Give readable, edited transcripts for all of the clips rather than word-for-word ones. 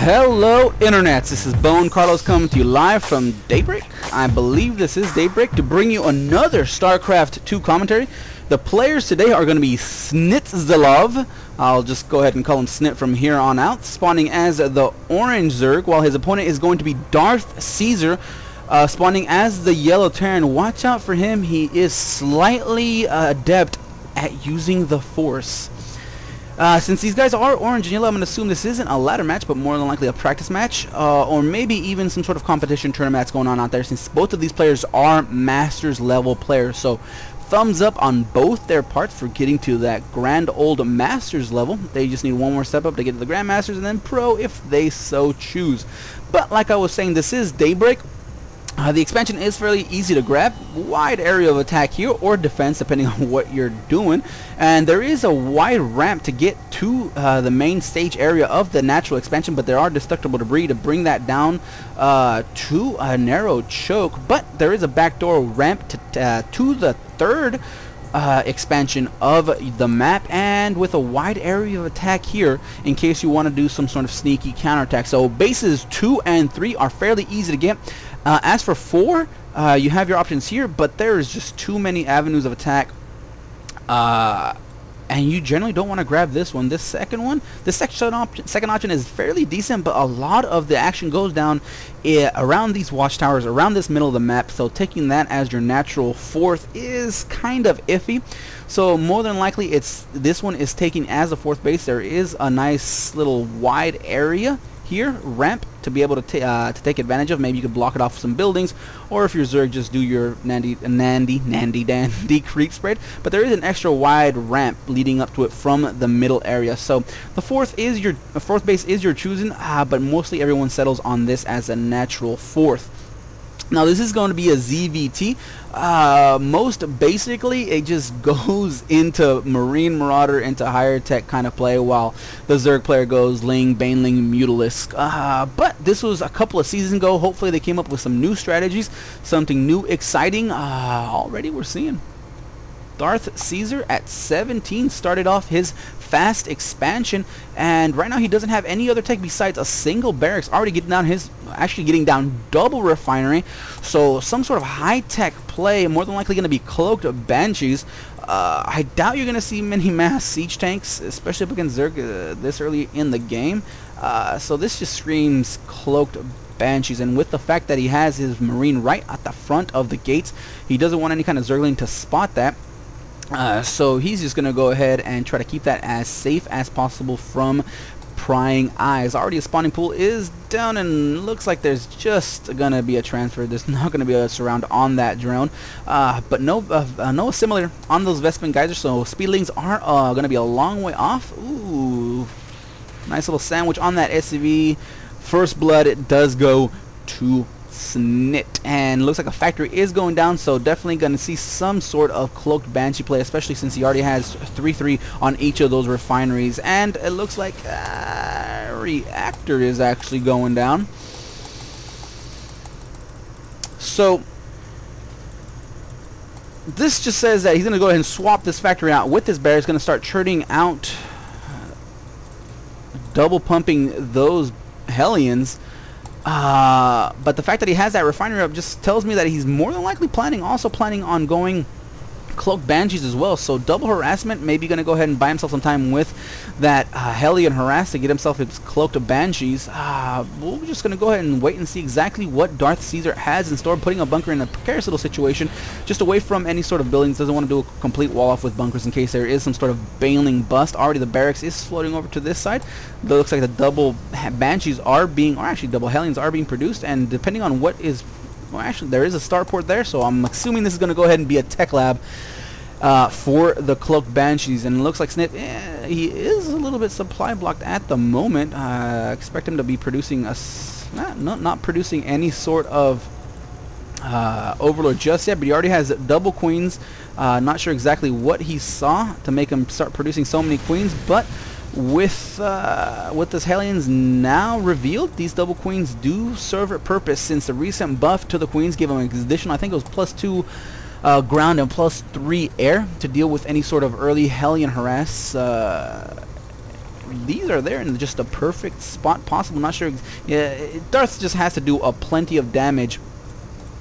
Hello internets, this is BoneCarlos coming to you live from Daybreak. I believe this is Daybreak to bring you another StarCraft 2 commentary. The players today are going to be Snitzelov. I'll just go ahead and call him Snit from here on out, spawning as the orange Zerg, while his opponent is going to be DarthCesar, spawning as the yellow Terran. Watch out for him, he is slightly adept at using the Force. Since these guys are orange and yellow, I'm going to assume this isn't a ladder match, but more than likely a practice match, or maybe even some sort of competition tournaments going on out there, since both of these players are Masters level players. So thumbs up on both their parts for getting to that grand old Masters level. They just need one more step up to get to the Grandmasters and then Pro if they so choose. But like I was saying, this is Daybreak. The expansion is fairly easy to grab, wide area of attack here or defense depending on what you're doing, and there is a wide ramp to get to the main stage area of the natural expansion, but there are destructible debris to bring that down to a narrow choke, but there is a backdoor ramp to the third expansion of the map, and with a wide area of attack here in case you want to do some sort of sneaky counterattack. So bases 2 and 3 are fairly easy to get. As for 4, you have your options here, but there is just too many avenues of attack, and you generally don't want to grab this one. This second one, the second option is fairly decent, but a lot of the action goes down around these watchtowers, around this middle of the map, so taking that as your natural fourth is kind of iffy. So more than likely this one is taking as a fourth base. There is a nice little wide area here, ramp, to be able to take advantage of. Maybe you could block it off with some buildings, or if you're Zerg, just do your nandy dandy creep spread. But there is an extra wide ramp leading up to it from the middle area. So the fourth base is your choosing, but mostly everyone settles on this as a natural fourth. Now this is going to be a ZVT. Most basically it just goes into Marine Marauder, into higher tech kind of play, while the Zerg player goes Ling, Baneling, Mutalisk. But this was a couple of seasons ago. Hopefully they came up with some new strategies, something new, exciting. Already we're seeing DarthCesar at 17 started off his fast expansion, and right now he doesn't have any other tech besides a single barracks, already getting down double refinery. So some sort of high-tech play, more than likely going to be cloaked banshees. I doubt you're going to see many mass siege tanks, especially up against Zerg this early in the game. So this just screams cloaked banshees, and with the fact that he has his marine right at the front of the gates, he doesn't want any kind of Zergling to spot that. So he's just going to go ahead and try to keep that as safe as possible from prying eyes. Already a spawning pool is down, and looks like there's just going to be a transfer. There's not going to be a surround on that drone, but no assimilator on those Vespin geysers, so speedlings are going to be a long way off. Ooh, nice little sandwich on that SCV. First blood, it does go to Snit, and looks like a factory is going down, so definitely going to see some sort of cloaked banshee play, especially since he already has 3-3 on each of those refineries, and it looks like a reactor is actually going down. So this just says that he's going to go ahead and swap this factory out with this bear. He's going to start churning out, double pumping those Hellions. But the fact that he has that refinery up just tells me that he's more than likely also planning on going cloaked banshees as well. So double harassment, maybe going to go ahead and buy himself some time with that Hellion harass to get himself his cloaked banshees. We're just going to go ahead and wait and see exactly what DarthCesar has in store, putting a bunker in a precarious little situation, just away from any sort of buildings. Doesn't want to do a complete wall off with bunkers in case there is some sort of Baneling bust. Already the barracks is floating over to this side. It looks like the double banshees are being, or actually double Hellions are being produced, and depending on what is, well, actually there is a starport there, so I'm assuming this is going to go ahead and be a tech lab for the cloaked banshees. And it looks like Snit, he is a little bit supply blocked at the moment. Expect him to be producing not producing any sort of overlord just yet, but he already has double queens. Not sure exactly what he saw to make him start producing so many queens, but with this Hellions now revealed, these double queens do serve a purpose, since the recent buff to the queens gave them an additional, I think it was +2 ground and +3 air to deal with any sort of early Hellion harass these are there in just the perfect spot possible. Not sure. Yeah, Darth just has to do a plenty of damage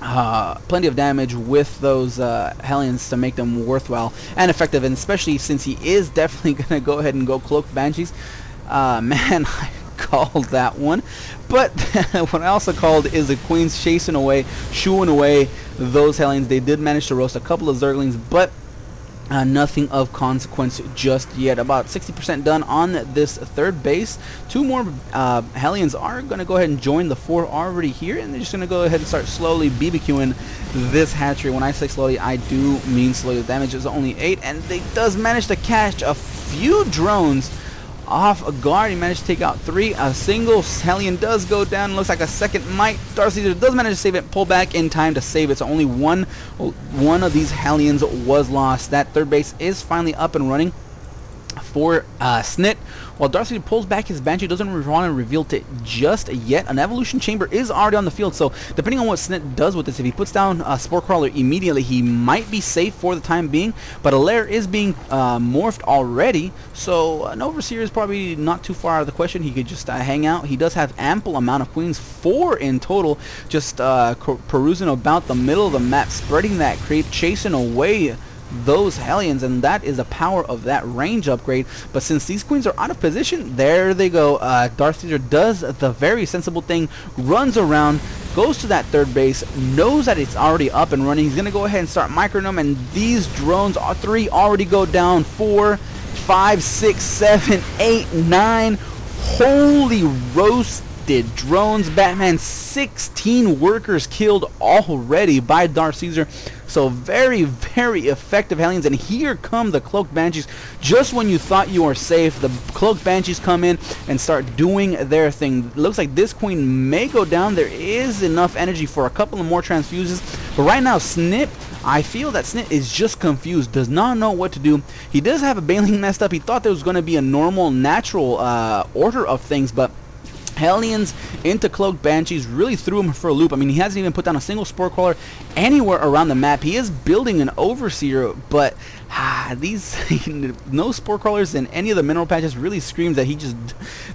with those Hellions to make them worthwhile and effective, and especially since he is definitely going to go ahead and go Cloaked Banshees. Man, I called that one. But what I also called is the Queens chasing away, shooing away those Hellions. They did manage to roast a couple of Zerglings, but nothing of consequence just yet. About 60% done on this third base. Two more Hellions are going to go ahead and join the four already here, and they're just going to go ahead and start slowly BBQing this hatchery. When I say slowly, I do mean slowly. The damage is only 8, and they does manage to catch a few drones off a guard. He managed to take out 3. A single Hellion does go down. Looks like a second might. DarthCesar does manage to save it. Pull back in time to save it. So only one of these Hellions was lost. That third base is finally up and running for Snit. While DarthCesar pulls back his Banshee, doesn't want to reveal it just yet. An Evolution Chamber is already on the field, so depending on what Snit does with this, if he puts down a Spore Crawler immediately, he might be safe for the time being, but a lair is being morphed already, so an Overseer is probably not too far out of the question. He could just hang out. He does have ample amount of Queens, 4 in total, just perusing about the middle of the map, spreading that creep, chasing away those Hellions, and that is the power of that range upgrade. But since these Queens are out of position, there they go. DarthCesar does the very sensible thing, runs around, goes to that third base, knows that it's already up and running. He's going to go ahead and start microing them, and these drones, 3 already go down. 4, 5, 6, 7, 8, 9. Holy roasted drones, Batman. 16 workers killed already by DarthCesar. So very, very effective Hellions, and here come the Cloaked Banshees. Just when you thought you were safe, the Cloaked Banshees come in and start doing their thing. Looks like this Queen may go down. There is enough energy for a couple of more transfuses, but right now Snit, I feel that Snit is just confused, does not know what to do. He does have a Baneling messed up. He thought there was going to be a normal, natural order of things, but Hellions into Cloaked Banshees really threw him for a loop. I mean, he hasn't even put down a single Spore Crawler anywhere around the map. He is building an Overseer, but these no Spore Crawlers in any of the mineral patches really screams that he just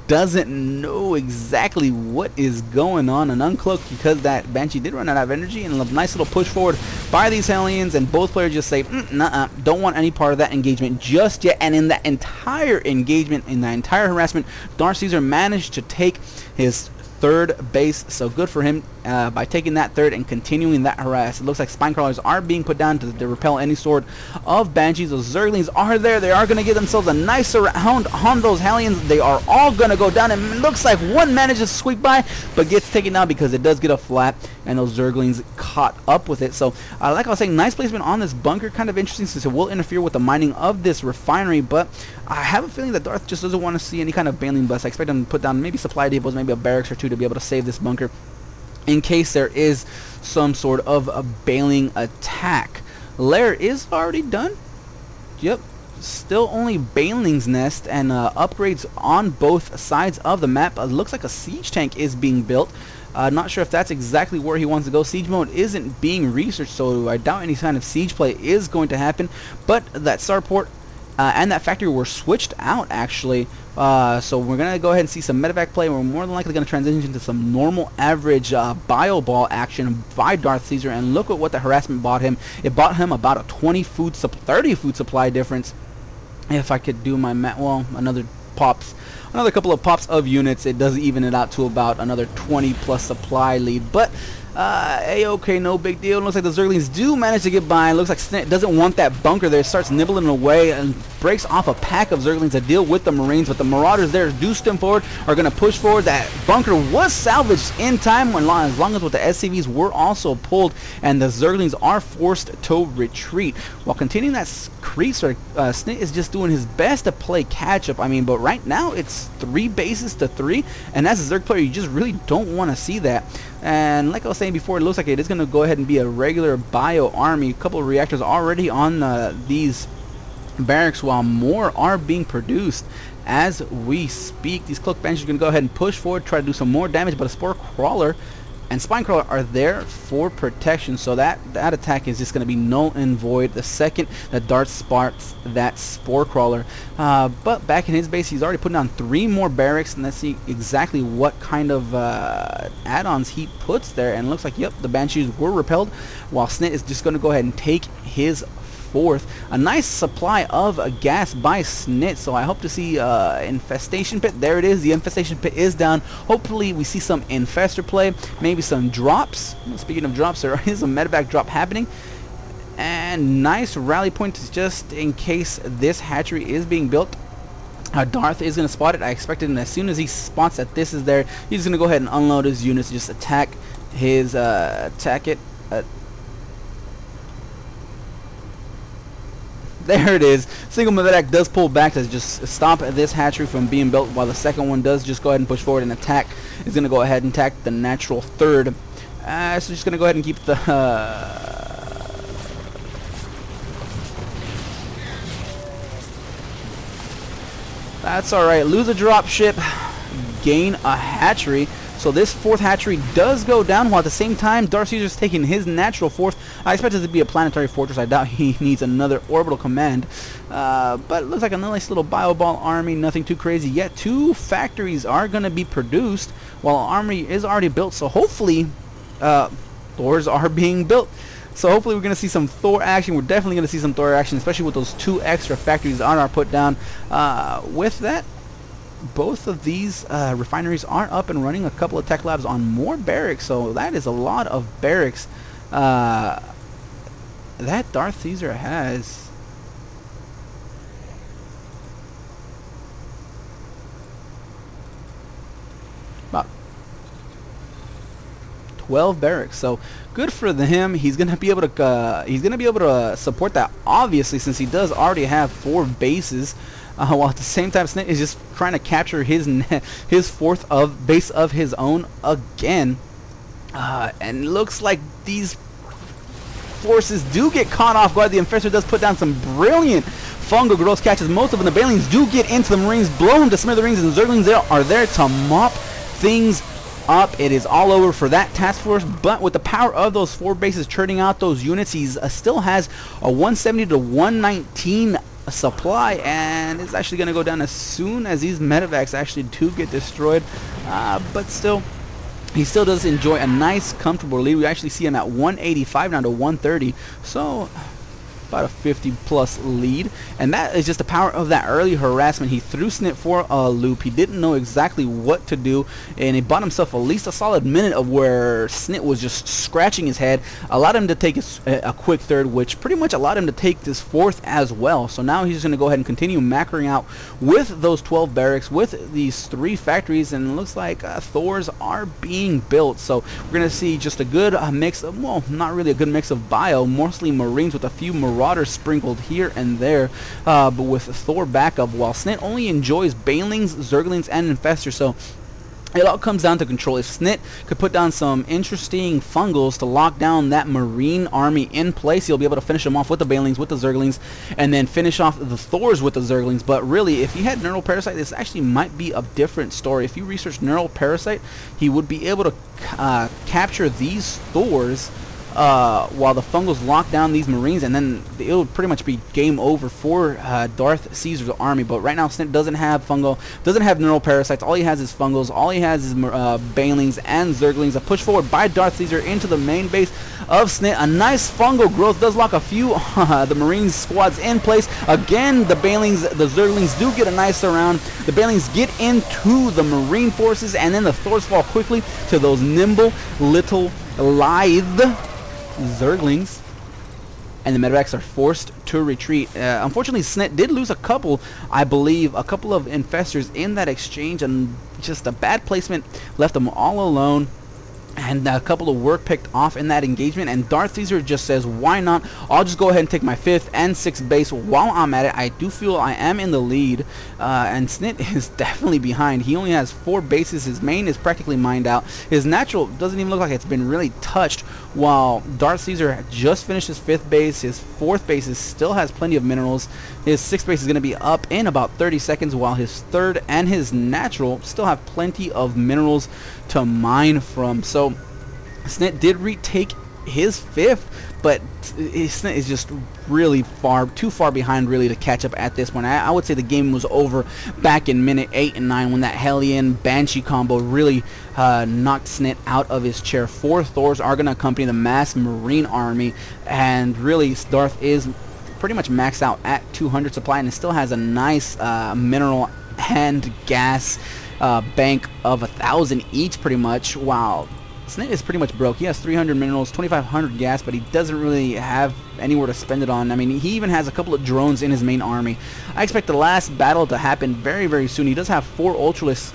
doesn't know exactly what is going on. And uncloaked because that Banshee did run out of energy, and a nice little push forward by these Hellions, and both players just say, nuh-uh, don't want any part of that engagement just yet. And in that entire engagement, in that entire harassment, DarthCesar managed to take his third base, so good for him by taking that third and continuing that harass. It looks like Spine Crawlers are being put down to repel any sort of Banshees. Those Zerglings are there. They are going to get themselves a nice round on those Hellions. They are all going to go down, and it looks like one manages to squeak by, but gets taken out because it does get a flat, and those Zerglings caught up with it. So, like I was saying, nice placement on this bunker. Kind of interesting since it will interfere with the mining of this refinery, but I have a feeling that Darth just doesn't want to see any kind of Baneling bust. I expect him to put down maybe supply depots, maybe a barracks or 2 to be able to save this bunker in case there is some sort of a Baneling attack. Lair is already done. Yep. Still only Baneling's Nest and upgrades on both sides of the map. Looks like a siege tank is being built. Not sure if that's exactly where he wants to go. Siege mode isn't being researched, so I doubt any kind of siege play is going to happen. But that starport and that factory were switched out, actually. So we're going to go ahead and see some medevac play. We're more than likely going to transition into some normal average bio ball action by DarthCesar. And look at what the harassment bought him. It bought him about a 30 food supply difference. If I could do my math, well, another couple of pops of units, it does even it out to about another 20 plus supply lead. But A-okay, no big deal. It looks like the Zerglings do manage to get by. It looks like Snit doesn't want that bunker there. It starts nibbling away and breaks off a pack of Zerglings to deal with the Marines. But the Marauders there do stem forward, are going to push forward. That bunker was salvaged in time as long as with the SCVs were also pulled, and the Zerglings are forced to retreat. While continuing that creep, Snit is just doing his best to play catch up. I mean, but right now it's 3 bases to 3, and as a Zerg player, you just really don't want to see that. And like I was saying before, it looks like it is going to go ahead and be a regular bio army. A couple of reactors already on these barracks, while more are being produced as we speak. These Cloaked Banshees are going to go ahead and push forward, try to do some more damage, but a Spore Crawler and Spinecrawler are there for protection, so that attack is just going to be null and void the second that Darth spots that Spore Crawler. But back in his base, he's already putting down 3 more barracks, and let's see exactly what kind of add-ons he puts there. And it looks like, yep, the Banshees were repelled, while Snit is just going to go ahead and take his 4th. A nice supply of gas by Snit, so I hope to see Infestation Pit. There it is. The Infestation Pit is down. Hopefully we see some Infestor play, maybe some drops. Speaking of drops, there is a medevac drop happening. And nice rally points just in case this hatchery is being built. Darth is going to spot it. I expected him, as soon as he spots that this is there, he's going to go ahead and unload his units, just attack his There it is. Single medevac does pull back to just stop this hatchery from being built, while the second one does just go ahead and push forward and attack. Is going to go ahead and attack the natural 3rd. So just going to go ahead and keep the... That's alright. Lose a drop ship, gain a hatchery. So this 4th hatchery does go down, while at the same time DarthCesar's taking his natural 4th. I expect it to be a planetary fortress. I doubt he needs another orbital command. But it looks like a nice little bioball army, nothing too crazy yet. 2 factories are going to be produced, while army is already built. So hopefully Thors are being built. So hopefully we're going to see some Thor action. We're definitely going to see some Thor action, especially with those 2 extra factories on our put down. With that, both of these refineries are up and running. A couple of tech labs on more barracks, so that is a lot of barracks that DarthCesar has. About 12 barracks, so good for him. He's gonna be able to support that, obviously, since he does already have 4 bases. While at the same time Snit is just trying to capture his 4th base of his own again. And it looks like these forces do get caught off guard. The Infestor does put down some brilliant fungal growth catches. Most of them, the Banelings do get into the Marines, blow them to smithereens, and the Zerglings are there to mop things up. It is all over for that task force, but with the power of those 4 bases churning out those units, he still has a 170 to 119 supply, and it's actually going to go down as soon as these medevacs actually do get destroyed. But still, he still does enjoy a nice comfortable lead. We actually see him at 185 down to 130, so about a 50+ lead, and that is just the power of that early harassment. He threw Snit for a loop. He didn't know exactly what to do, and he bought himself at least a solid minute of where Snit was just scratching his head. Allowed him to take a quick 3rd, which pretty much allowed him to take this 4th as well. So now he's going to go ahead and continue macroing out with those 12 barracks, with these 3 factories, and it looks like Thors are being built. So we're going to see just a good mix of, well, not really a good mix of bio, mostly Marines with a few Marauders sprinkled here and there, but with Thor backup, while Snit only enjoys Banelings, Zerglings, and Infestors. So it all comes down to control. If Snit could put down some interesting fungals to lock down that Marine army in place, he'll be able to finish them off with the Banelings, with the Zerglings, and then finish off the Thors with the Zerglings. But really, if he had Neural Parasite, this actually might be a different story. If you research Neural Parasite, he would be able to capture these Thors while the fungals lock down these Marines, and then it would pretty much be game over for DarthCesar's army. But right now Snit doesn't have fungal, doesn't have neural parasites. All he has is fungals. All he has is Banelings and Zerglings. A push forward by DarthCesar into the main base of Snit. A nice fungal growth does lock a few the Marine squads in place. Again, the Banelings, the Zerglings do get a nice surround. The Banelings get into the Marine forces, and then the Thors fall quickly to those nimble little lithe Zerglings, and the medevacs are forced to retreat. Unfortunately, Snit did lose a couple, I believe, a couple of infestors in that exchange, and just a bad placement left them all alone. And a couple of work picked off in that engagement, and DarthCesar just says, why not? I'll just go ahead and take my 5th and 6th base while I'm at it. I do feel I am in the lead, and Snit is definitely behind. He only has 4 bases. His main is practically mined out. His natural doesn't even look like it's been really touched, while DarthCesar just finished his 5th base. His 4th base still has plenty of minerals. His 6th base is going to be up in about 30 seconds, while his 3rd and his natural still have plenty of minerals to mine from. So Snit did retake his 5th, but Snit is just really too far behind really to catch up at this point. I would say the game was over back in minute 8 and 9 when that Hellion Banshee combo really knocked Snit out of his chair. 4 Thors are going to accompany the mass Marine army, and really Darth is pretty much maxed out at 200 supply, and it still has a nice mineral and gas bank of 1,000 each pretty much, while Snit is pretty much broke. He has 300 minerals, 2,500 gas, but he doesn't really have anywhere to spend it on. I mean, he even has a couple of drones in his main army. I expect the last battle to happen very, very soon. He does have 4 Ultralisks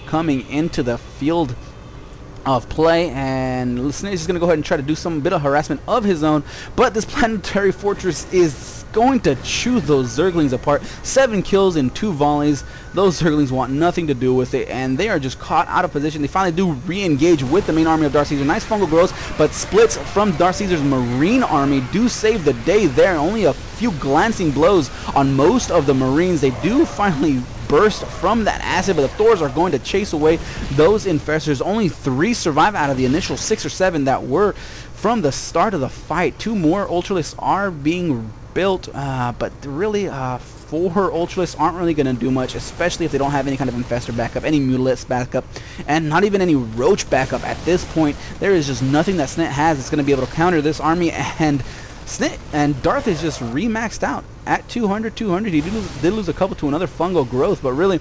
coming into the field of play, and Snit is going to go ahead and try to do some bit of harassment of his own, but this planetary fortress is going to chew those Zerglings apart. 7 kills in 2 volleys. Those Zerglings want nothing to do with it, and they are just caught out of position. They finally do re-engage with the main army of DarthCesar. Nice fungal growth, but splits from DarthCesar's Marine army do save the day there. Only a few glancing blows on most of the Marines. They do finally burst from that acid, but the Thors are going to chase away those infestors. Only 3 survive out of the initial 6 or 7 that were from the start of the fight. 2 more Ultralisks are being built, but really 4 Ultralisks aren't really going to do much, especially if they don't have any kind of infestor backup, any Mutalisks backup, and not even any Roach backup. At this point, there is just nothing that Snit has that's going to be able to counter this army, and Snit and Darth is just remaxed out at 200. He did lose a couple to another fungal growth, but really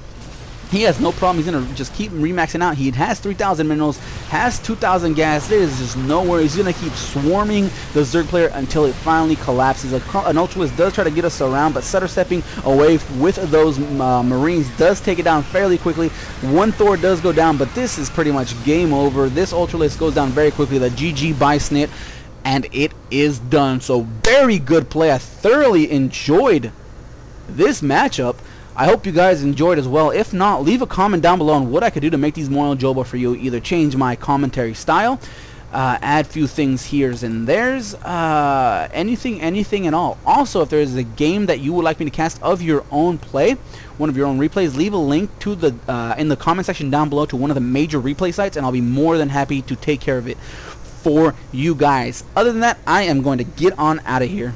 he has no problem. He's going to just keep remaxing out. He has 3,000 minerals, has 2,000 gas. There is just nowhere. He's going to keep swarming the Zerg player until it finally collapses. An Ultralist does try to get us around, but Sutter stepping away with those Marines does take it down fairly quickly. 1 Thor does go down, but this is pretty much game over. This Ultralist goes down very quickly. The GG by Snit, and it is done. So very good play. I thoroughly enjoyed this matchup. I hope you guys enjoyed as well. If not, leave a comment down below on what I could do to make these more enjoyable for you. Either change my commentary style, add few things here's and there's, anything at all. Also, if there is a game that you would like me to cast of your own play, one of your own replays, leave a link to the in the comment section down below to one of the major replay sites, and I'll be more than happy to take care of it for you guys. Other than that, I am going to get on out of here.